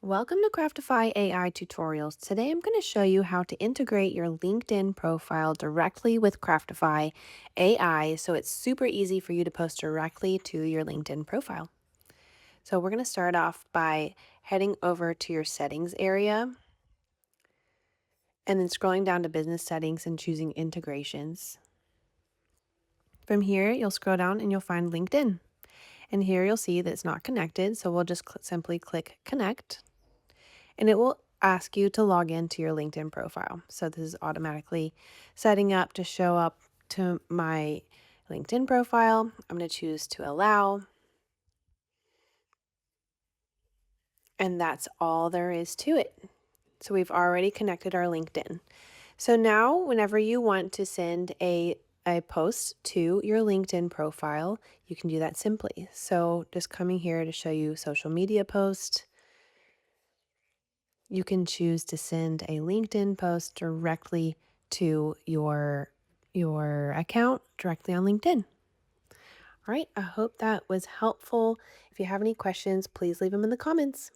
Welcome to Craftify AI Tutorials. Today I'm going to show you how to integrate your LinkedIn profile directly with Craftify AI so it's super easy for you to post directly to your LinkedIn profile. So we're going to start off by heading over to your settings area and then scrolling down to business settings and choosing integrations. From here, you'll scroll down and you'll find LinkedIn. And here you'll see that it's not connected, so we'll just simply click connect. And it will ask you to log into your LinkedIn profile. So this is automatically setting up to show up to my LinkedIn profile. I'm going to choose to allow. And that's all there is to it. So we've already connected our LinkedIn. So now whenever you want to send a post to your LinkedIn profile, you can do that simply. So just coming here to show you social media post. You can choose to send a LinkedIn post directly to your account directly on LinkedIn. All right, I hope that was helpful. If you have any questions, please leave them in the comments.